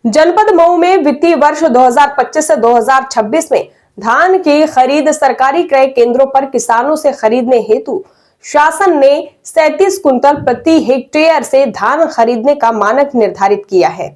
जनपद मऊ में वित्तीय वर्ष 2025 से 2026 में धान की खरीद सरकारी क्रय केंद्रों पर किसानों से खरीदने हेतु शासन ने 37 कुंतल प्रति हेक्टेयर से धान खरीदने का मानक निर्धारित किया है।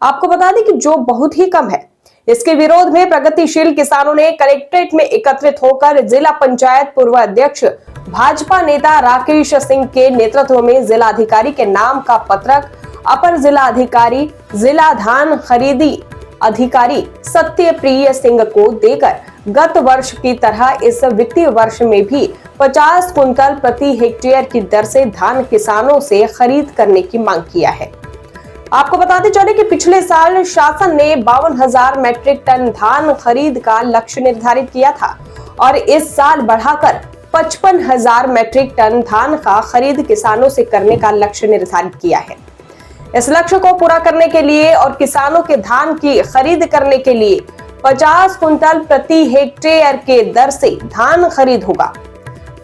आपको बता दें कि जो बहुत ही कम है। इसके विरोध में प्रगतिशील किसानों ने कलेक्ट्रेट में एकत्रित होकर जिला पंचायत पूर्व अध्यक्ष भाजपा नेता राकेश सिंह के नेतृत्व में जिलाधिकारी के नाम का पत्रक अपर जिलाधिकारी जिला धान खरीदी अधिकारी सत्यप्रिय सिंह को देकर गत वर्ष की तरह इस वित्तीय वर्ष में भी 50 कुंतल प्रति हेक्टेयर की दर से धान किसानों से खरीद करने की मांग किया है। आपको बताते चले कि पिछले साल शासन ने 52,000 मैट्रिक टन धान खरीद का लक्ष्य निर्धारित किया था और इस साल बढ़ाकर 55,000 मैट्रिक टन धान का खरीद किसानों से करने का लक्ष्य निर्धारित किया है। इस लक्ष्य को पूरा करने के लिए और किसानों के धान की खरीद करने के लिए 50 कुंतल प्रति हेक्टेयर के दर से धान खरीद होगा,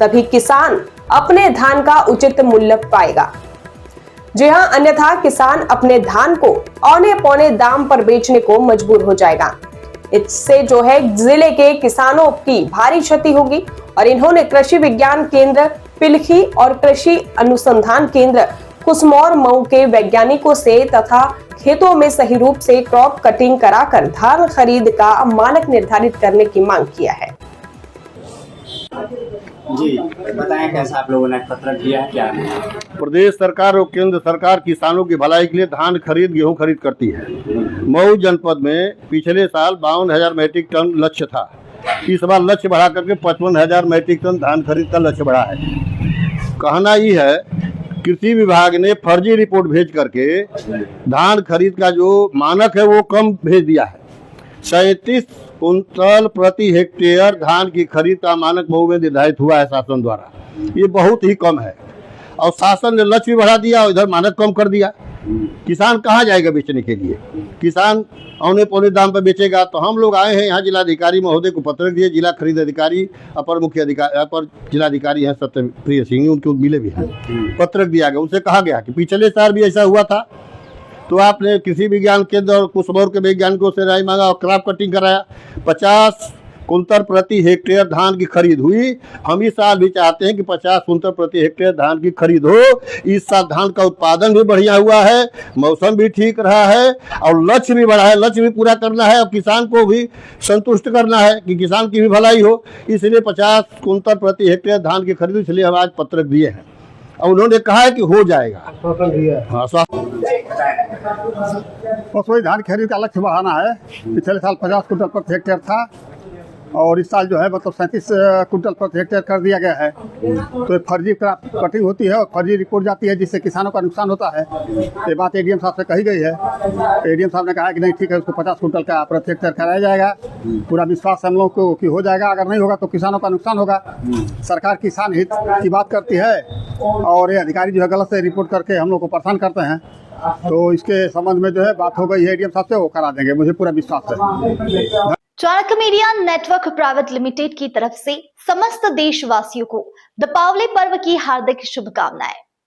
तभी किसान अपने धान का उचित मूल्य पाएगा। जी हां, अन्यथा किसान अपने धान को औने पौने दाम पर बेचने को मजबूर हो जाएगा। इससे जो है जिले के किसानों की भारी क्षति होगी और इन्होंने कृषि विज्ञान केंद्र पिलखी और कृषि अनुसंधान केंद्र कुसमौर मऊ के वैज्ञानिकों से तथा खेतों में सही रूप से क्रॉप कटिंग कराकर धान खरीद का मानक निर्धारित करने की मांग किया है। जी बताएं, कैसा आप लोगों ने पत्र दिया है? क्या है? प्रदेश सरकार और केंद्र सरकार किसानों की भलाई के लिए धान खरीद गेहूं खरीद करती है। मऊ जनपद में पिछले साल 52,000 मैट्रिक टन लक्ष्य था। इस बार लक्ष्य बढ़ा करके 55,000 मैट्रिक टन धान खरीद का लक्ष्य बढ़ा है। कहना ये है, कृषि विभाग ने फर्जी रिपोर्ट भेज करके धान खरीद का जो मानक है वो कम भेज दिया है। 37 कुंतल प्रति हेक्टेयर धान की खरीद का मानक मऊ में निर्धारित हुआ है शासन द्वारा। ये बहुत ही कम है और शासन ने लक्ष्य भी बढ़ा दिया और इधर मानक कम कर दिया। किसान कहाँ जाएगा बेचने के लिए? किसान औने पौने दाम पर बेचेगा। तो हम लोग आए हैं यहाँ जिलाधिकारी महोदय को पत्र दिए। जिला खरीद अधिकारी अपर मुख्य अधिकारी अपर जिलाधिकारी हैं सत्यप्रिय सिंह, उनको मिले भी हैं। पत्र दिया गया, उनसे कहा गया कि पिछले साल भी ऐसा हुआ था तो आपने कृषि विज्ञान केंद्र और कुसमौर के वैज्ञानिकों से राय मांगा और क्रॉप कटिंग कराया। 50 कुंतल प्रति हेक्टेयर धान की खरीद हुई। हम इस साल भी चाहते हैं कि 50 कुंतल प्रति हेक्टेयर धान की खरीद हो। इस साल धान का उत्पादन भी बढ़िया हुआ है, मौसम भी ठीक रहा है और लक्ष्य भी बढ़ा है। लक्ष्य भी पूरा करना है और किसान को भी संतुष्ट करना है कि किसान की भी भलाई हो। इसलिए 50 कुंतल प्रति हेक्टेयर धान की खरीद, इसलिए हम आज पत्रक दिए हैं और उन्होंने कहा है कि हो जाएगा। हाँ, बस वही धान खरीद का लक्ष्य बढ़ाना है। पिछले साल 50 कुंटल प्रति हेक्टेयर था और इस साल जो है मतलब 37 कुंटल प्रति हेक्टेयर कर दिया गया है। तो फर्जी कटिंग होती है और फर्जी रिपोर्ट जाती है, जिससे किसानों का नुकसान होता है। ये बात एडीएम साहब से कही गई है। एडीएम साहब ने कहा है कि नहीं ठीक है, उसको 50 कुंटल का प्रति हेक्टेयर कराया जाएगा। पूरा विश्वास हम लोग को कि हो जाएगा। अगर नहीं होगा तो किसानों का नुकसान होगा। सरकार किसान हित की बात करती है और ये अधिकारी जो है गलत से रिपोर्ट करके हम लोग को परेशान करते हैं। तो इसके संबंध में जो है बात हो गई है एडीएम साहब से, वो करा देंगे, मुझे पूरा विश्वास है। Chanakya media network private limited की तरफ से समस्त देशवासियों को दीपावली पर्व की हार्दिक शुभकामनाएं।